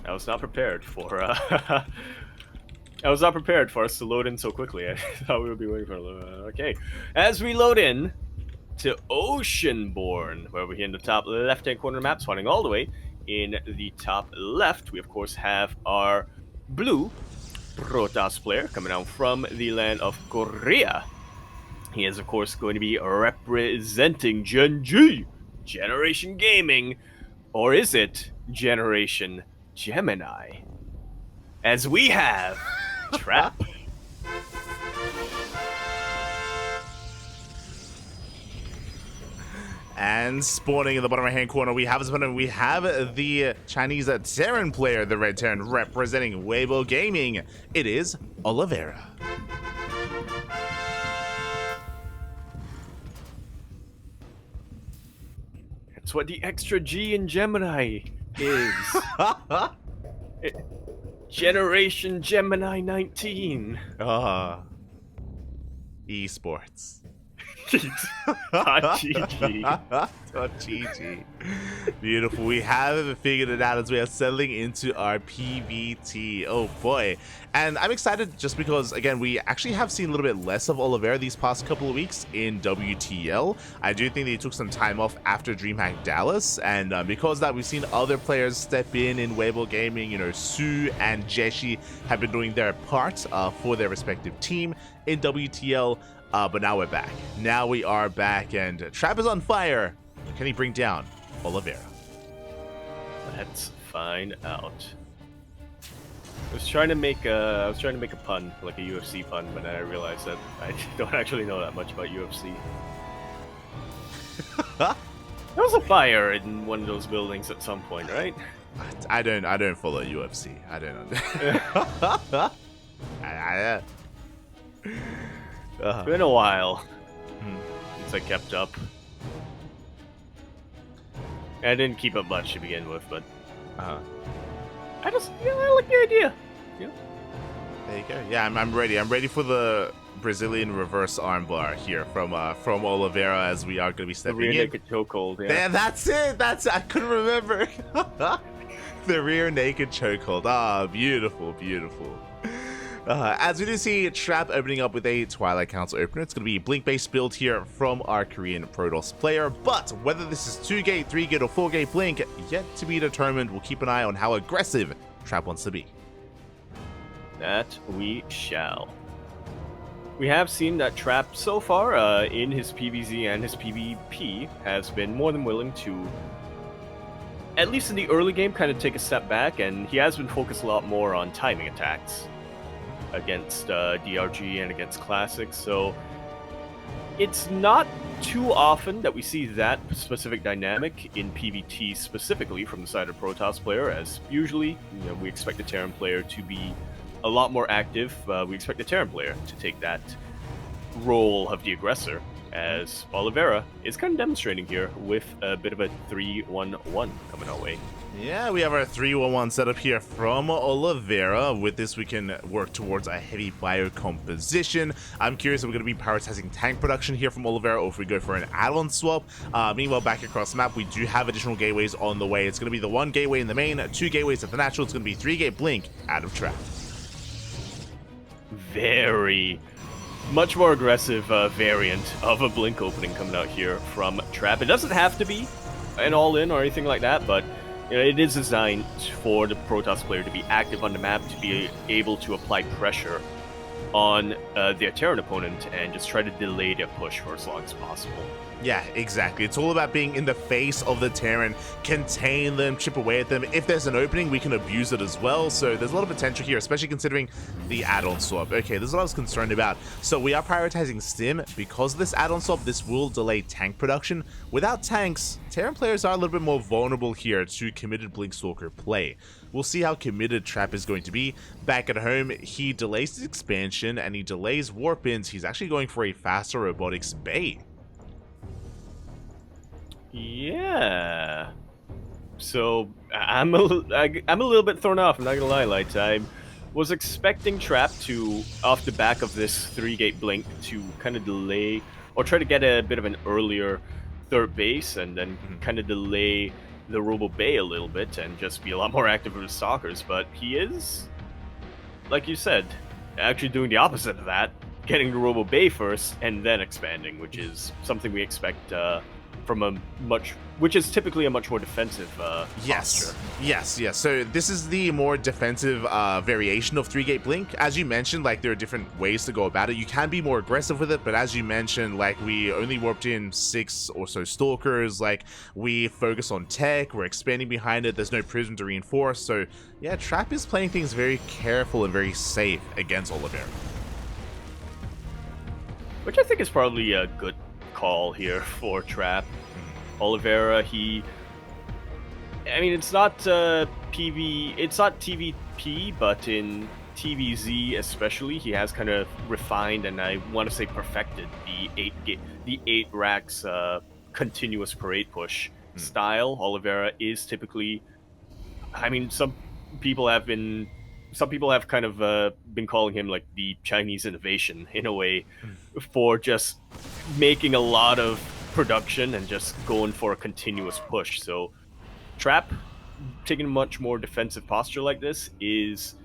I was not prepared for I was not prepared for us to load in so quickly. I thought we would be waiting for a little. Okay, as we load in to Oceanborn, where we're here in the top left-hand corner of the map, spawning all the way in the top left. We of course have our blue Protoss player coming out from the land of Korea. He is of course going to be representing Gen G, Generation Gaming, or is it Generation Gemini? As we have Trap. And spawning in the bottom right-hand corner, we have the Chinese Terran player, the Red Terran, representing Weibo Gaming. It is Oliveira. That's what the extra G in Gemini is. Generation Gemini 19. Esports. GG. GG. Beautiful. We have figured it out as we are settling into our PVT. Oh boy. And I'm excited just because, again, we actually have seen a little bit less of Oliveira these past couple of weeks in WTL. I do think that he took some time off after DreamHack Dallas, and because of that, we've seen other players step in Weibo Gaming. You know, Su and Jeshi have been doing their part for their respective team in WTL. But now we're back. Now we are back, and Trap is on fire. Can he bring down Oliveira? Let's find out. I was trying to make a pun, like a UFC pun, but then I realized that I don't actually know that much about UFC. There was a fire in one of those buildings at some point, right? I don't follow UFC. I don't. It's been a while since I kept up. I didn't keep up much to begin with, but I like the idea. Yeah. There you go. Yeah, I'm ready. I'm ready for the Brazilian reverse armbar here from Oliveira, as we are going to be stepping in. The rear naked chokehold. Yeah. That's it. I couldn't remember. The rear naked chokehold. Ah, beautiful, beautiful. As we do see Trap opening up with a Twilight Council opener, it's going to be a Blink-based build here from our Korean Protoss player, but whether this is 2-gate, 3-gate, or 4-gate Blink, yet to be determined. We'll keep an eye on how aggressive Trap wants to be. That we shall. We have seen that Trap so far in his PvZ and his PvP has been more than willing to, at least in the early game, kind of take a step back, and he has been focused a lot more on timing attacks against DRG and against Classics, so it's not too often that we see that specific dynamic in PvT specifically from the side of Protoss player, as usually we expect the Terran player to be a lot more active. We expect the Terran player to take that role of the aggressor, as Oliveira is kind of demonstrating here with a bit of a 3-1-1 coming our way. Yeah, we have our 3-1-1 setup here from Oliveira. With this, we can work towards a heavy bio composition. I'm curious if we're going to be prioritizing tank production here from Oliveira, or if we go for an add-on swap. Meanwhile, back across the map, we do have additional gateways on the way. It's going to be the 1 gateway in the main, 2 gateways at the natural. It's going to be 3-gate Blink out of Trap. Very much more aggressive variant of a Blink opening coming out here from Trap. It doesn't have to be an all-in or anything like that, but it is designed for the Protoss player to be active on the map, to be able to apply pressure on their Terran opponent and just try to delay their push for as long as possible. Yeah, exactly. It's all about being in the face of the Terran, contain them, chip away at them. If there's an opening, we can abuse it as well. So there's a lot of potential here, especially considering the add-on swap. Okay, this is what I was concerned about. So we are prioritizing Stim. Because of this add-on swap, this will delay tank production. Without tanks, Terran players are a little bit more vulnerable here to committed Blinkstalker play. We'll see how committed Trap is going to be. Back at home, he delays his expansion and he delays warp-ins. He's actually going for a faster robotics bait. Yeah. So I'm a little bit thrown off. I'm not gonna lie, Lights. I was expecting Trap to, off the back of this 3-gate Blink, to kind of delay or try to get a bit of an earlier third base, and then kind of delay the Robo Bay a little bit and just be a lot more active with his stalkers, but he is, like you said, actually doing the opposite of that, getting the Robo Bay first and then expanding, which is something we expect from which is typically a much more defensive posture. Yes. So this is the more defensive variation of 3-gate blink. As you mentioned, like there are different ways to go about it. You can be more aggressive with it, but as you mentioned, like we only warped in 6 or so stalkers. Like we focus on tech, we're expanding behind it. There's no prism to reinforce. So yeah, Trap is playing things very careful and very safe against Oliveira. Which I think is probably a good call here for Trap. Oliveira, I mean, it's not it's not TvP, but in TvZ especially, he has kind of refined and I want to say perfected the 8 racks continuous parade push style. Oliveira is typically, I mean, some people have kind of been calling him like the Chinese innovation in a way, for just making a lot of production and just going for a continuous push. So Trap taking a much more defensive posture like this is,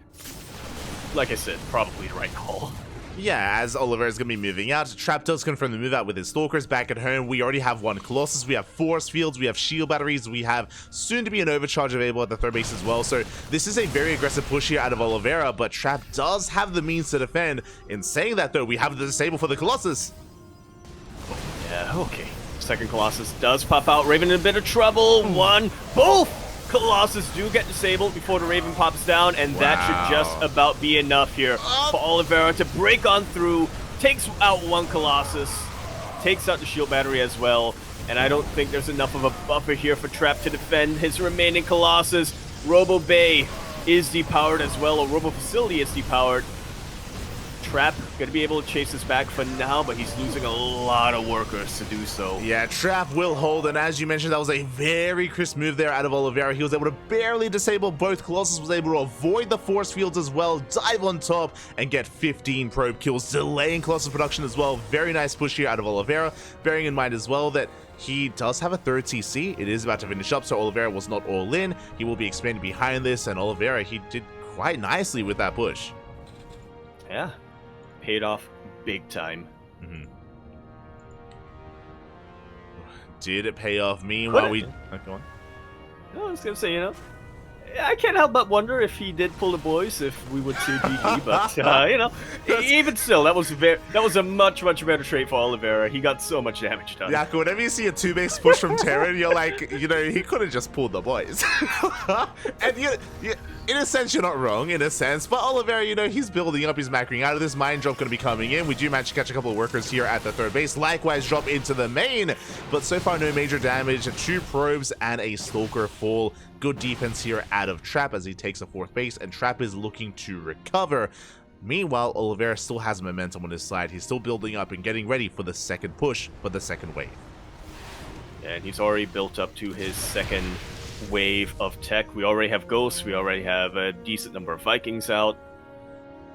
like I said, probably the right call. Yeah, as Oliveira is going to be moving out, Trap does confirm the move out with his Stalkers back at home. We already have 1 Colossus, we have Force Fields, we have Shield Batteries, we have soon to be an Overcharge available at the third base as well. So this is a very aggressive push here out of Oliveira, but Trap does have the means to defend. In saying that though, we have the disable for the Colossus. Yeah, okay. Second Colossus does pop out. Raven in a bit of trouble. Both Colossus do get disabled before the Raven pops down, and that should just about be enough here for Oliveira to break on through. Takes out 1 Colossus, takes out the shield battery as well, and I don't think there's enough of a buffer here for Trap to defend his remaining Colossus. Robo Bay is depowered as well, or Robo Facility is depowered. Trap gonna be able to chase this back for now, but he's losing a lot of workers to do so. Yeah, Trap will hold, and as you mentioned, that was a very crisp move there out of Oliveira. He was able to barely disable both. Colossus was able to avoid the force fields as well, dive on top, and get 15 probe kills, delaying Colossus production as well. Very nice push here out of Oliveira, bearing in mind as well that he does have a 3rd TC. It is about to finish up, so Oliveira was not all in. He will be expanding behind this, and Oliveira, he did quite nicely with that push. Yeah. Paid off big time. Did it pay off? Meanwhile, we... go on. I was gonna say, I can't help but wonder if he did pull the boys, if we would see GG, but even still, that was a much better trade for Oliveira. He got so much damage done. Yeah, whenever you see a 2-base push from Terran, you're like, he could have just pulled the boys. And in a sense, you're not wrong, in a sense, but Oliveira, he's building up, he's macroing out of this. Mine drop going to be coming in. We do manage to catch a couple of workers here at the third base. Likewise, drop into the main, but so far, no major damage. 2 probes and a Stalker fall. Good defense here out of Trap as he takes a 4th base, and Trap is looking to recover. Meanwhile, Oliveira still has momentum on his side. He's still building up and getting ready for the second push, for the second wave. And he's already built up to his second wave of tech. We already have Ghosts, we already have a decent number of Vikings out.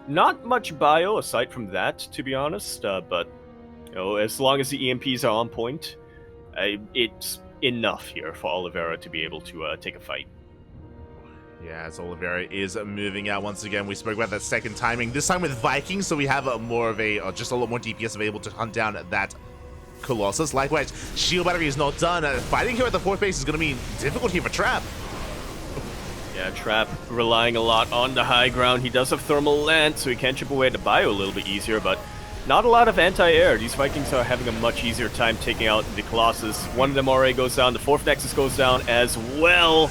Not much bio aside from that, to be honest, but as long as the EMPs are on point, it's enough here for Oliveira to be able to take a fight. Yeah, as Oliveira is moving out once again. We spoke about that second timing, this time with Vikings, so we have more of a, just a lot more DPS available to hunt down that Colossus. Likewise, shield battery is not done. Fighting here at the 4th base is going to be difficult here for Trap. Yeah, Trap relying a lot on the high ground. He does have thermal lance, so he can chip away at the bio a little bit easier, but not a lot of anti-air. These Vikings are having a much easier time taking out the Colossus. One of them already goes down. The 4th Nexus goes down as well.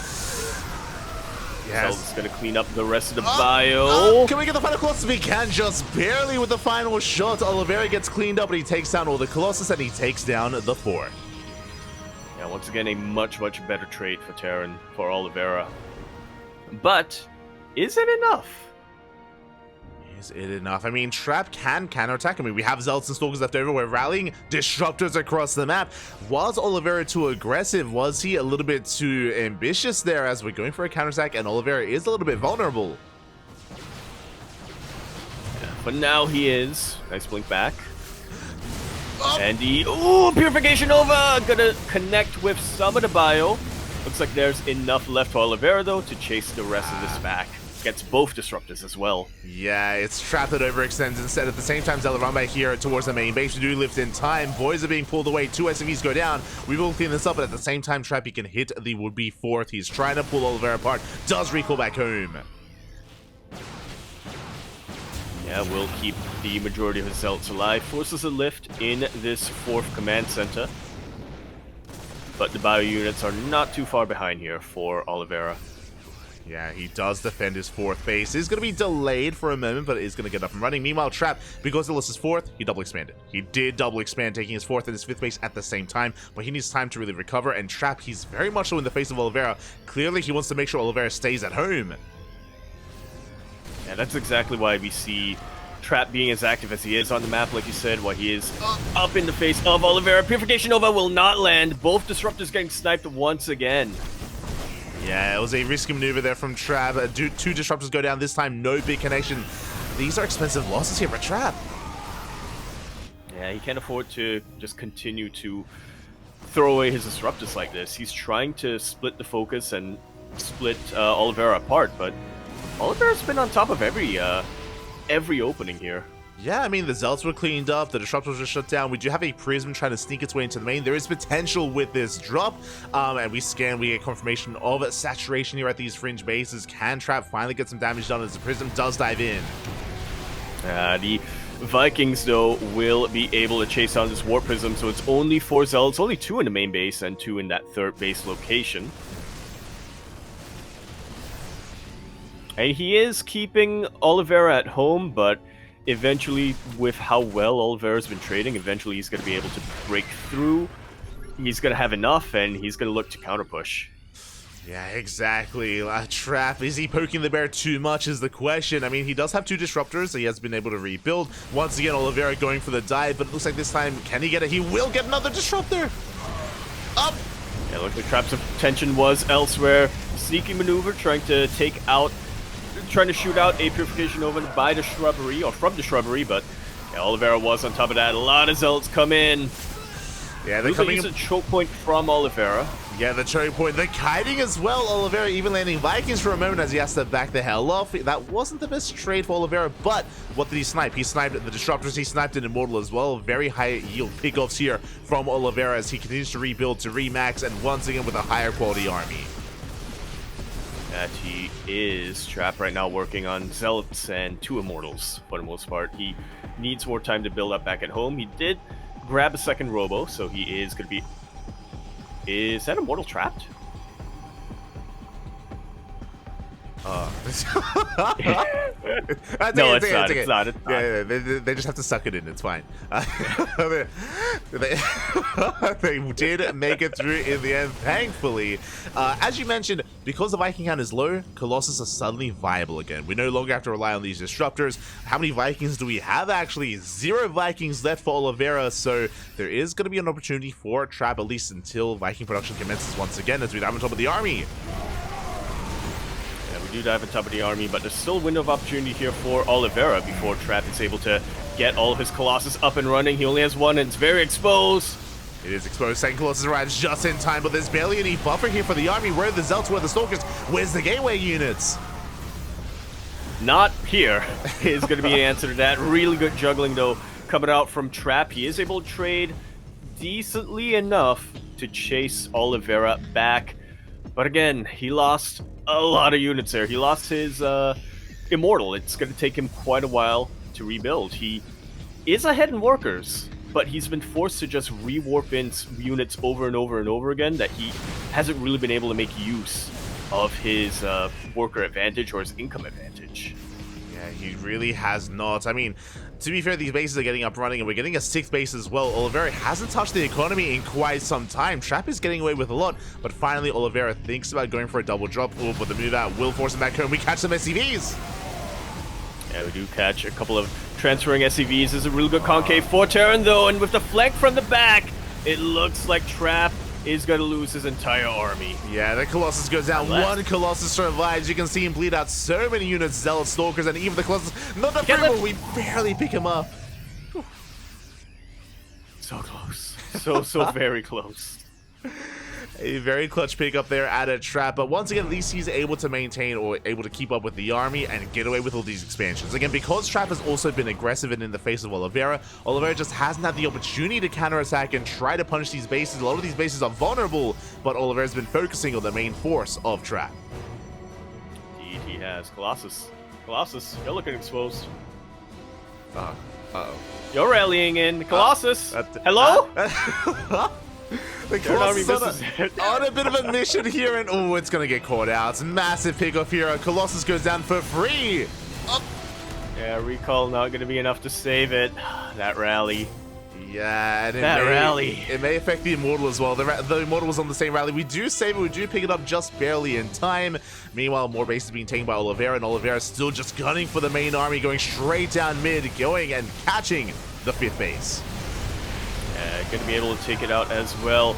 Yes. So it's going to clean up the rest of the bio. Can we get the final Colossus? We can, just barely with the final shot. Oliveira gets cleaned up, and he takes down all the Colossus, and he takes down the 4. Yeah, once again, a much better trade for Terran, for Oliveira. But is it enough? Is it enough? I mean, Trap can counterattack. I mean, we have Zealots and Stalkers left over. We're rallying Disruptors across the map. Was Oliveira too aggressive? Was he a little bit too ambitious there as we're going for a counterattack, and Oliveira is a little bit vulnerable? Yeah, but now he is. Nice blink back. And he... Ooh, Purification Nova! Gonna connect with some of the bio. Looks like there's enough left for Oliveira, though, to chase the rest of this back. Gets both disruptors as well. Yeah, it's Trap that overextends instead. At the same time, Zelaramba here towards the main base. We do lift in time. Boys are being pulled away. 2 SCVs go down. We will clean this up, but at the same time, Trap, he can hit the would-be 4th. He's trying to pull Oliveira apart. Does recall back home. Yeah, will keep the majority of his zealots alive. Forces a lift in this 4th command center. But the bio units are not too far behind here for Oliveira. Yeah, he does defend his 4th base. It's going to be delayed for a moment, but is going to get up and running. Meanwhile, Trap, because he lost his 4th, he double expanded. He did double expand, taking his 4th and his 5th base at the same time, but he needs time to really recover, and Trap, he's very much so in the face of Oliveira. Clearly, he wants to make sure Oliveira stays at home. Yeah, that's exactly why we see Trap being as active as he is on the map, like you said, while he is up in the face of Oliveira. Purification Nova will not land. Both disruptors getting sniped once again. Yeah, it was a risky maneuver there from Trap. 2 disruptors go down this time, no big connection. These are expensive losses here for Trap. Yeah, he can't afford to just continue to throw away his disruptors like this. He's trying to split the focus and split Oliveira apart, but Oliveira's been on top of every opening here. Yeah, I mean, the Zealots were cleaned up, the Disruptors were shut down. We do have a Prism trying to sneak its way into the main. There is potential with this drop, and we get confirmation of saturation here at these fringe bases. Can Trap finally get some damage done as the Prism does dive in? The Vikings, though, will be able to chase down this Warp Prism, so it's only 4 Zealots, only 2 in the main base and 2 in that 3rd base location. And he is keeping Oliveira at home, but eventually, with how well Oliveira's been trading, eventually he's going to be able to break through. He's going to have enough, and he's going to look to counter-push. Yeah, exactly. Trap, is he poking the bear too much is the question. I mean, he does have 2 disruptors, so he has been able to rebuild. Once again, Oliveira going for the dive, but it looks like this time, can he get it? He will get another disruptor! Up! Yeah, look, the Trap's attention was elsewhere. Sneaky maneuver, trying to shoot out a Purification Nova by the shrubbery, or from the shrubbery, but yeah, Oliveira was on top of that. A lot of Zealots come in. Yeah, they're coming in. A choke point from Oliveira. Yeah, the choke point. The kiting as well. Oliveira even landing Vikings for a moment as he has to back the hell off. That wasn't the best trade for Oliveira, but what did he snipe? He sniped the Disruptors. He sniped an Immortal as well. Very high yield pickoffs here from Oliveira as he continues to rebuild to remax, and once again with a higher quality army. That he is Trap right now working on Zealots and 2 Immortals for the most part. He needs more time to build up back at home. He did grab a second Robo, so he is going to be... Is that Immortal trapped? No, it's not. Yeah, they just have to suck it in. It's fine. They did make it through in the end, thankfully. As you mentioned, because the Viking count is low, Colossus are suddenly viable again. We no longer have to rely on these disruptors. How many Vikings do we have, actually? 0 Vikings left for Oliveira, so there is going to be an opportunity for Trap, at least until Viking production commences once again, as we dive on top of the army. Do dive on top of the army, but there's still a window of opportunity here for Oliveira before Trap is able to get all of his Colossus up and running. He only has 1, and it's very exposed. It is exposed. Second Colossus arrives just in time, but there's barely any buffer here for the army. Where are the Zealots? Where are the Stalkers? Where's the gateway units? Not here is going to be the answer to that. Really good juggling, though, coming out from Trap. He is able to trade decently enough to chase Oliveira back. But again, he lost a lot of units there. He lost his Immortal. It's going to take him quite a while to rebuild. He is ahead in workers, but he's been forced to just rewarp in units over and over and over again that he hasn't really been able to make use of his worker advantage or his income advantage. Yeah, he really has not. I mean, to be fair, these bases are getting up running, and we're getting a 6th base as well. Oliveira hasn't touched the economy in quite some time. Trap is getting away with a lot, but finally Oliveira thinks about going for a double drop. Oh, but the move out will force him back home. We catch some SCVs. Yeah, we do catch a couple of transferring SCVs. This is a really good concave for Terran, though, and with the flank from the back, it looks like Trap is going to lose his entire army. Yeah, the Colossus goes down. One Colossus survives. You can see him bleed out so many units, Zealot, Stalkers, and even the Colossus. Not the free, we barely pick him up. So close. So very close. A very clutch pick up there at a trap, but once again, at least he's able to maintain or able to keep up with the army and get away with all these expansions. Again, because Trap has also been aggressive and in the face of Oliveira, Oliveira just hasn't had the opportunity to counterattack and try to punish these bases. A lot of these bases are vulnerable, but Oliveira's been focusing on the main force of Trap. Indeed, he has. Colossus. Colossus, you're looking exposed. Uh-oh. You're rallying in. Colossus! Hello? The Colossus on a bit of a mission here, and oh, it's gonna get caught out. It's a massive pickoff here. Colossus goes down for free. Yeah, recall not gonna be enough to save it. That rally. Yeah, and it may affect the Immortal as well. The Immortal was on the same rally. We do save it, we do pick it up just barely in time. Meanwhile, more bases being taken by Oliveira, and Oliveira still just gunning for the main army, going straight down mid, going and catching the 5th base. Yeah, gonna be able to take it out as well.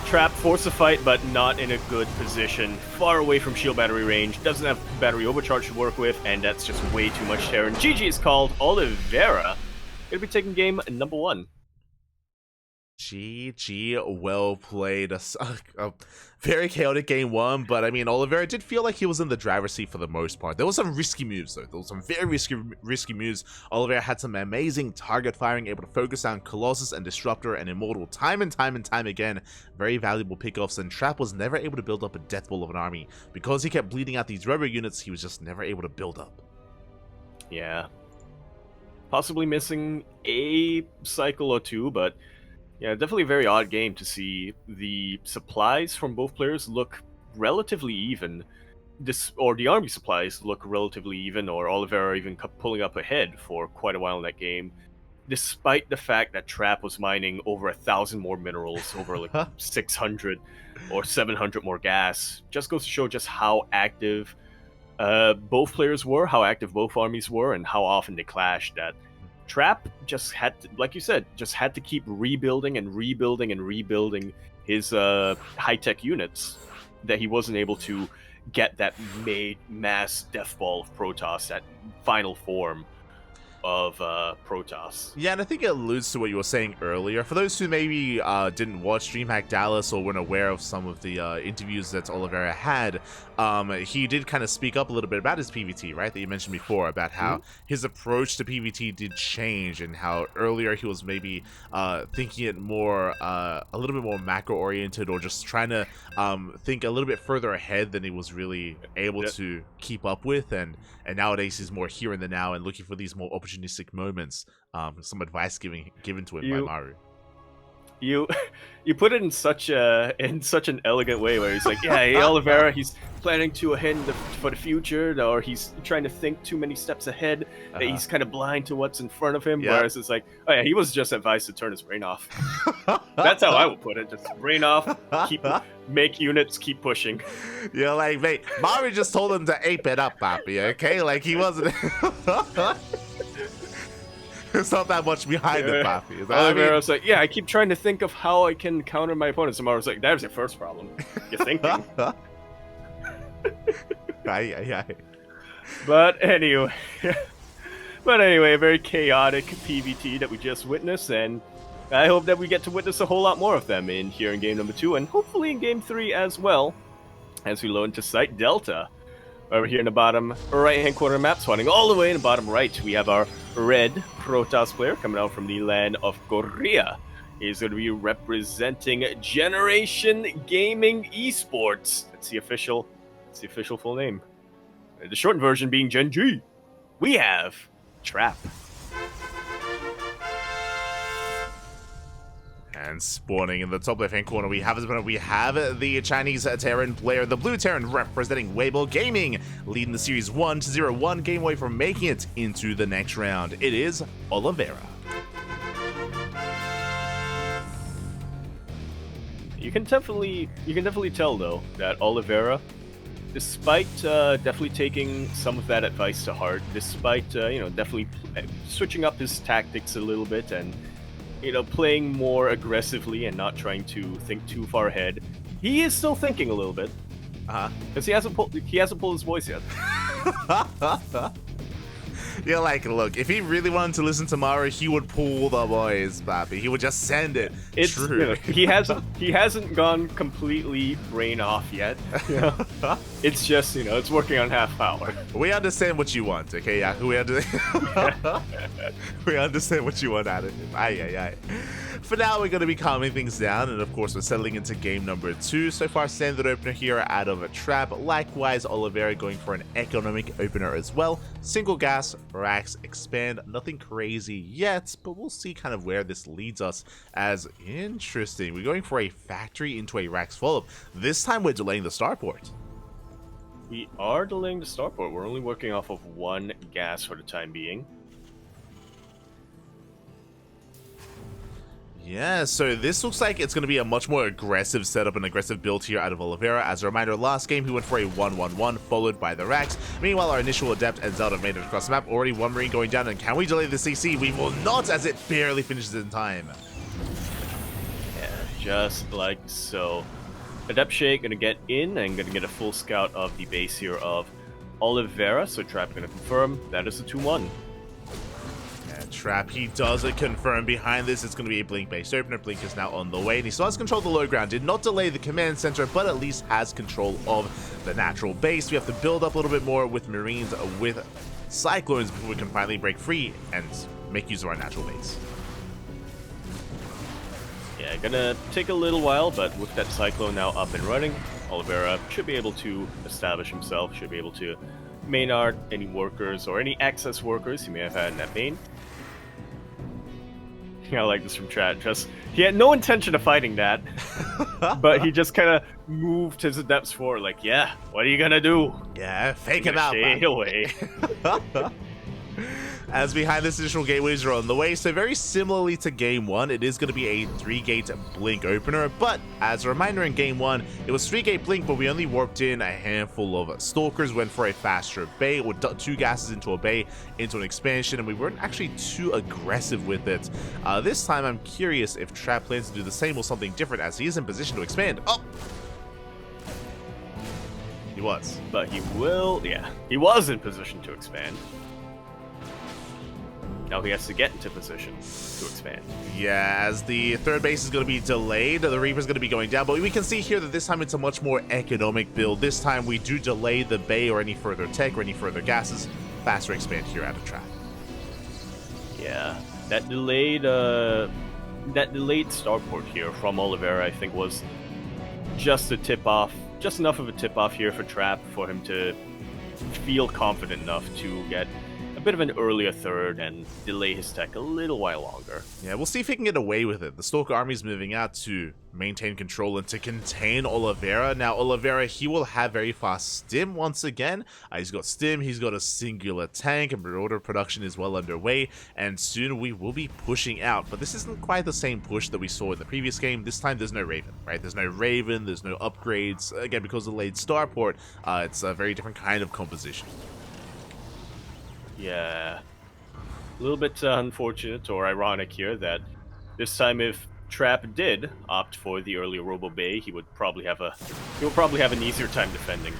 Trap force a fight, but not in a good position. Far away from shield battery range, doesn't have battery overcharge to work with, and that's just way too much Terran. GG is called. Oliveira gonna be taking game number 1. GG, well played. A very chaotic game 1, but I mean, Oliveira did feel like he was in the driver's seat for the most part. There were some risky moves, though. There were some very risky moves. Oliveira had some amazing target firing, able to focus on Colossus and Disruptor and Immortal time and time again. Very valuable pickoffs, and Trap was never able to build up a death ball of an army. Because he kept bleeding out these rubber units, he was just never able to build up. Yeah. Possibly missing a cycle or two, but yeah, definitely a very odd game to see the supplies from both players look relatively even. Or the army supplies look relatively even, or Oliveira even pulling up ahead for quite a while in that game, despite the fact that Trap was mining over 1,000 more minerals, over like 600 or 700 more gas. Just goes to show just how active both players were, how active both armies were, and how often they clashed. That Trap just had to, like you said, just had to keep rebuilding and rebuilding and rebuilding his high-tech units, that he wasn't able to get that mass death ball of Protoss, that final form of Protoss. Yeah, and I think it alludes to what you were saying earlier. For those who maybe didn't watch DreamHack Dallas or weren't aware of some of the interviews that Oliveira had, he did kind of speak up a little bit about his PvT, right, that you mentioned before, about how his approach to PvT did change, and how earlier he was maybe thinking it more, a little bit more macro-oriented, or just trying to think a little bit further ahead than he was really able to keep up with, and nowadays he's more here in the now and looking for these more opportunistic moments. Some advice given to him by Maru. You put it in such an elegant way, where he's like, yeah, hey, Oliveira, he's planning too ahead for the future, or he's trying to think too many steps ahead, that he's kind of blind to what's in front of him. Whereas it's like, oh yeah, he was just advised to turn his brain off. That's how I would put it. Just brain off, make units, keep pushing. You're like, mate, Maru just told him to ape it up, papi, okay? Like, he wasn't... There's not that much behind it, papi. Oliveira's like, yeah, I keep trying to think of how I can counter my opponents. And Maru's like, there's your first problem. You're thinking. But anyway, a very chaotic PvT that we just witnessed, and I hope that we get to witness a whole lot more of them here in game number 2, and hopefully in game 3 as well, as we load into Site Delta. Over here in the bottom right-hand corner of the map, spawning all the way in the bottom right, we have our red Protoss player coming out from the land of Korea. He's going to be representing Generation Gaming Esports. That's the official full name. The shortened version being Gen G. We have Trap. And spawning in the top left-hand corner, we have the Chinese Terran player, the blue Terran representing Weibo Gaming, leading the series 1-0, one game away from making it into the next round. It is Oliveira. You can definitely tell though that Oliveira, despite definitely taking some of that advice to heart, despite definitely switching up his tactics a little bit and playing more aggressively and not trying to think too far ahead, he is still thinking a little bit. Because he hasn't pulled his voice yet. You're like, look, if he really wanted to listen to Mario, he would pull the boys, Papi. He would just send it. It's True. You know, he hasn't gone completely brain off yet. You know? It's just, you know, it's working on half power. We understand what you want, okay? Yeah, we understand what you want out of him. Aye. For now, we're going to be calming things down, and of course, we're settling into game number 2. So far, standard opener here out of a trap. Likewise, Oliveira going for an economic opener as well. Single gas, racks, expand. Nothing crazy yet, but we'll see kind of where this leads us. As interesting, we're going for a factory into a racks follow-up. This time, we're delaying the starport. We are delaying the starport. We're only working off of 1 gas for the time being. Yeah, so this looks like it's going to be a much more aggressive setup and aggressive build here out of Oliveira. As a reminder, last game he went for a 1-1-1 followed by the racks. Meanwhile, our initial Adept and Zelda made it across the map. Already 1 Marine going down, and can we delay the CC? We will not, as it barely finishes in time. Yeah, just like so. Adept Shake gonna get in and gonna get a full scout of the base here of Oliveira. So Trap gonna confirm that is a 2-1. Trap, he does it confirm behind this. It's going to be a Blink based opener. Blink is now on the way, and he still has control of the low ground. Did not delay the command center, but at least has control of the natural base. We have to build up a little bit more with Marines, with Cyclones, before we can finally break free and make use of our natural base. Yeah, gonna take a little while, but with that Cyclone now up and running, Oliveira should be able to establish himself, should be able to main art any workers or any excess workers he may have had in that main. I like this from chat. Just he had no intention of fighting that, but he just kind of moved his adepts forward. Like, yeah, what are you gonna do? Yeah, fake him out. Stay away. As behind this additional gateways are on the way, so very similarly to game 1, it is going to be a 3-gate blink opener, but as a reminder, in game 1 it was 3-gate blink, but we only warped in a handful of stalkers, went for a faster bay, or 2 gases into a bay, into an expansion, and we weren't actually too aggressive with it. This time I'm curious if Trap plans to do the same or something different, as he is in position to expand. Oh! He was. But he will, yeah, he was in position to expand. Now he has to get into position to expand. Yeah, as the third base is going to be delayed, the Reaper's going to be going down, but we can see here that this time it's a much more economic build. This time we do delay the bay or any further tech or any further gases. Faster expand here out of Trap. Yeah, that delayed starport here from Oliveira, I think, was just a tip-off, just enough of a tip-off here for Trap for him to feel confident enough to get a bit of an earlier third and delay his tech a little while longer. Yeah, we'll see if he can get away with it. The Stalker army is moving out to maintain control and to contain Oliveira. Now, Oliveira, he will have very fast stim once again. He's got stim, he's got a singular tank, and Marauder production is well underway, and soon we will be pushing out. But this isn't quite the same push that we saw in the previous game. This time there's no Raven, right? There's no Raven, there's no upgrades. Again, because of the late starport, it's a very different kind of composition. Yeah, a little bit unfortunate or ironic here that this time if Trap did opt for the earlier Robo Bay, he would probably have an easier time defending.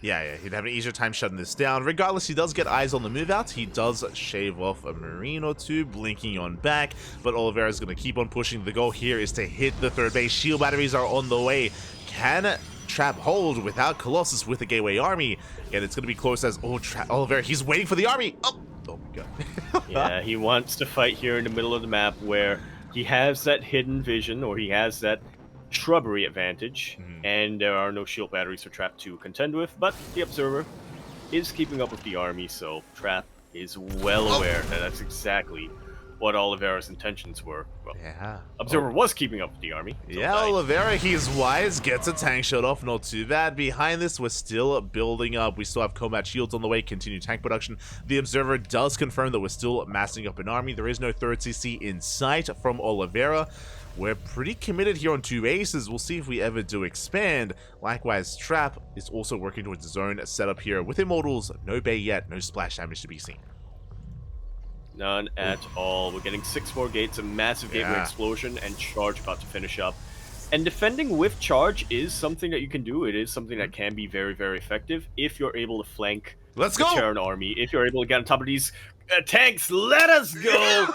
Yeah, he'd have an easier time shutting this down. Regardless, he does get eyes on the move out. He does shave off a Marine or 2, blinking on back, but Oliveira is going to keep on pushing. The goal here is to hit the third base. Shield batteries are on the way. Can Trap hold without Colossus with the Gateway army? And it's going to be close as, Oliveira, he's waiting for the army. Oh my god. Yeah, he wants to fight here in the middle of the map where he has that hidden vision, or he has that shrubbery advantage, and there are no shield batteries for Trap to contend with, but the Observer is keeping up with the army, so Trap is well aware that that's exactly what Oliveira's intentions were. Well, yeah. Observer was keeping up with the army. Yeah, Oliveira, he's wise, gets a tank shot off, not too bad. Behind this, we're still building up. We still have combat shields on the way, continued tank production. The Observer does confirm that we're still massing up an army. There is no third CC in sight from Oliveira. We're pretty committed here on 2 aces. We'll see if we ever do expand. Likewise, Trap is also working towards his own setup here. With Immortals, no bay yet, no splash damage to be seen. None at all. We're getting 6 more gates, a massive gateway explosion, and charge about to finish up. And defending with charge is something that you can do. It is something that can be very, very effective if you're able to flank Let's the go! Terran army. If you're able to get on top of these tanks, let us go!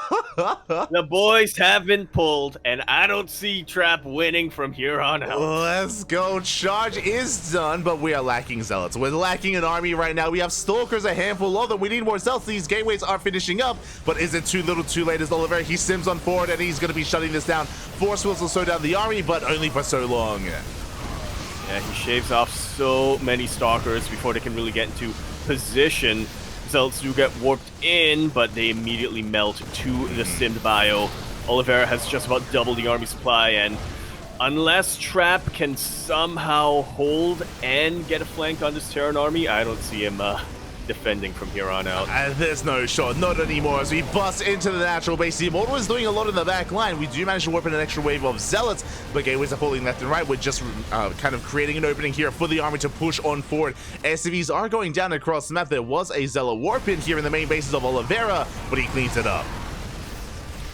The boys have been pulled, and I don't see Trap winning from here on out. Let's go. Charge is done, but we are lacking zealots. We're lacking an army right now. We have stalkers, a handful of them. We need more zealots. These gateways are finishing up, but is it too little too late? As Oliveira, he sims on forward, and he's going to be shutting this down. Force Wheels will slow down the army, but only for so long. Yeah, he shaves off so many stalkers before they can really get into position. Zealots do get warped in, but they immediately melt to the stimmed bio. Oliveira has just about double the army supply, and unless Trap can somehow hold and get a flank on this Terran army, I don't see him defending from here on out. There's no shot, not anymore, as we bust into the natural base. The Immortal is doing a lot in the back line. We do manage to warp in an extra wave of zealots, but gateways are falling left and right. We're just kind of creating an opening here for the army to push on forward. SCVs are going down across the map. There was a zealot warp in here in the main bases of Oliveira, but he cleans it up.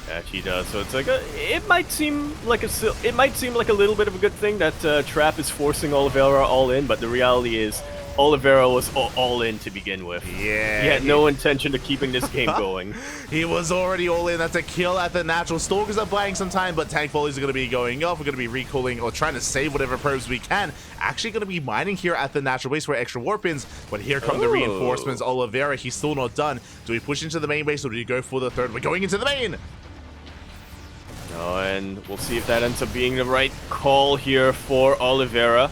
Yeah, he does. So it's like it might seem like a little bit of a good thing that Trap is forcing Oliveira all in, but the reality is Oliveira was all in to begin with. Yeah. He had no intention of keeping this game going. He was already all in. That's a kill at the natural. Stalkers are buying some time, but tank volleys are going to be going off. We're going to be recalling or trying to save whatever probes we can. Actually going to be mining here at the natural base for extra warp-ins, but here come the reinforcements. Oliveira, he's still not done. Do we push into the main base or do we go for the third? We're going into the main! Oh, and we'll see if that ends up being the right call here for Oliveira,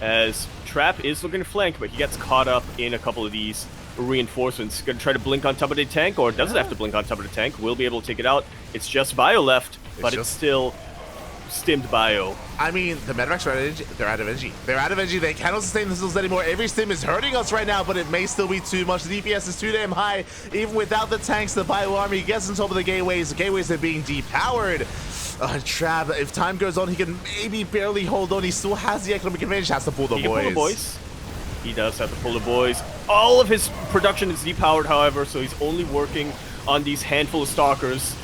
as Trap is looking to flank, but he gets caught up in a couple of these reinforcements. Gonna try to blink on top of the tank, or doesn't have to blink on top of the tank. We'll be able to take it out. It's just bio left, but it's still stimmed bio. I mean, the Medivacs are out of energy. They're out of energy. They're out of energy. They cannot sustain themselves anymore. Every stim is hurting us right now, but it may still be too much. The DPS is too damn high. Even without the tanks, the bio army gets on top of the gateways. The gateways are being depowered. Trap, if time goes on, he can maybe barely hold on. He still has the economic advantage. Has to pull the boys. He can pull the boys. He does have to pull the boys. All of his production is depowered, however, so he's only working on these handful of stalkers.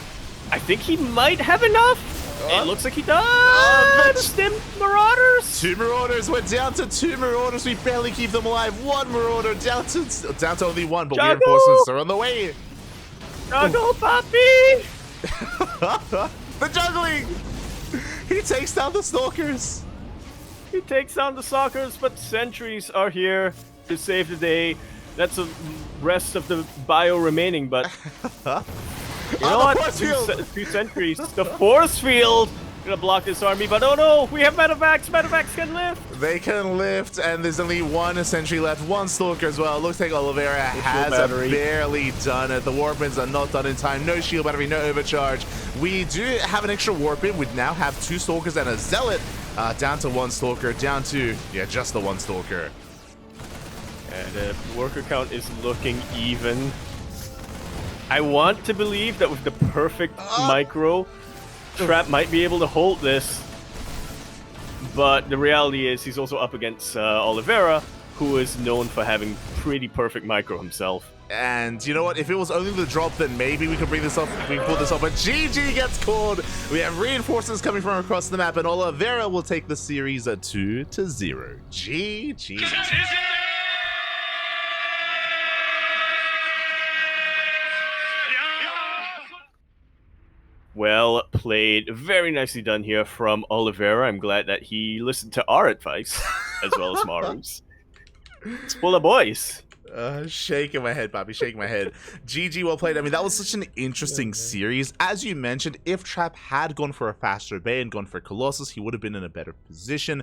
I think he might have enough. It looks like he does. Stim Marauders. 2 Marauders. We're down to 2 Marauders. We barely keep them alive. 1 Marauder down to only 1, but reinforcements are on the way. Juggle, Poppy. The juggling! He takes down the stalkers. He takes down the stalkers, but sentries are here to save the day. That's the rest of the bio remaining, but you know what? Two sentries. The force field gonna block this army, but oh no, we have medevacs. Medevacs can lift. They can lift, and there's only 1 sentry left, 1 stalker as well. It looks like Oliveira has barely done it. The warp-ins are not done in time. No shield battery, no overcharge. We do have an extra warp-in. We now have 2 stalkers and a zealot. Down to 1 stalker, down to, just the 1 stalker. And the worker count is looking even. I want to believe that with the perfect micro, Trap might be able to hold this, but the reality is he's also up against Oliveira, who is known for having pretty perfect micro himself. And you know what? If it was only the drop, then maybe we could bring this off. We can pull this off. But GG gets called. We have reinforcements coming from across the map, and Oliveira will take the series 2-0. GG. Well played. Very nicely done here from Oliveira. I'm glad that he listened to our advice, as well as Maru's. Let's pull the boys. Shaking my head, Bobby, shaking my head. GG, well played. I mean, that was such an interesting series. As you mentioned, if Trap had gone for a faster bay and gone for Colossus, he would have been in a better position.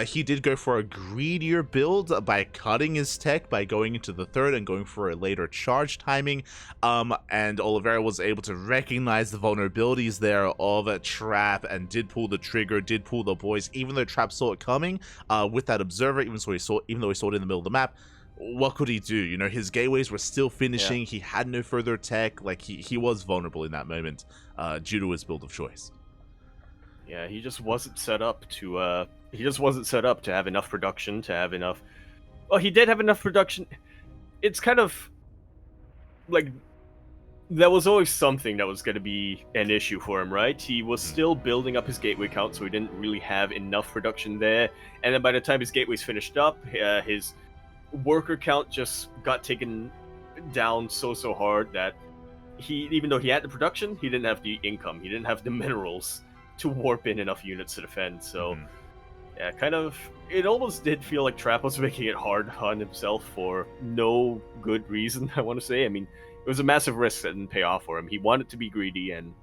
He did go for a greedier build by cutting his tech, by going into the third and going for a later charge timing. And Oliveira was able to recognize the vulnerabilities there of a Trap and did pull the trigger, did pull the boys, even though Trap saw it coming with that observer, even though he saw it in the middle of the map. What could he do? You know, his gateways were still finishing. He had no further tech. Like, he was vulnerable in that moment due to his build of choice. Yeah, he just wasn't set up to have enough production, to have enough. Well, he did have enough production. It's kind of like there was always something that was going to be an issue for him, right? He was still building up his gateway count, so he didn't really have enough production there. And then by the time his gateways finished up, his worker count just got taken down so hard that even though he had the production, he didn't have the income. He didn't have the minerals to warp in enough units to defend. So, yeah, kind of, it almost did feel like Trap was making it hard on himself for no good reason, I want to say. I mean, it was a massive risk that didn't pay off for him. He wanted to be greedy, and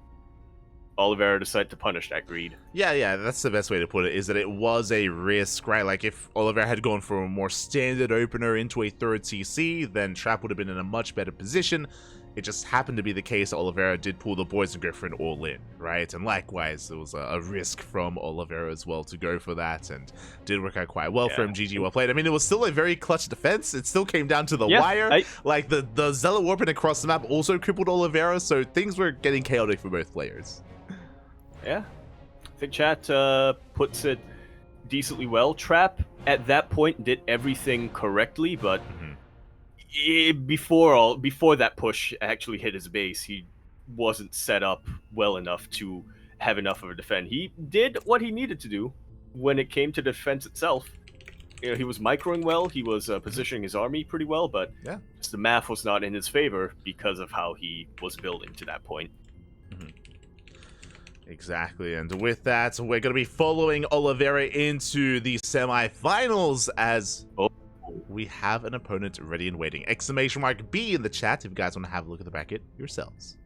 Oliveira decided to punish that greed. Yeah, that's the best way to put it, is that it was a risk, right? Like, if Oliveira had gone for a more standard opener into a third TC, then Trap would have been in a much better position. It just happened to be the case that Oliveira did pull the boys and go for an all-in, right? And likewise, there was a risk from Oliveira as well to go for that, and did work out quite well for him. GG, well played. I mean, it was still a very clutch defense. It still came down to the wire. Like, the Zealot warping across the map also crippled Oliveira, so things were getting chaotic for both players. Yeah. I think chat puts it decently well. Trap, at that point, did everything correctly, but before that push actually hit his base, he wasn't set up well enough to have enough of a defend. He did what he needed to do when it came to defense itself. You know, he was microing well, he was positioning his army pretty well, but just the math was not in his favor because of how he was building to that point. Exactly, and with that, we're going to be following Oliveira into the semi-finals as we have an opponent ready and waiting. !B in the chat if you guys want to have a look at the bracket yourselves.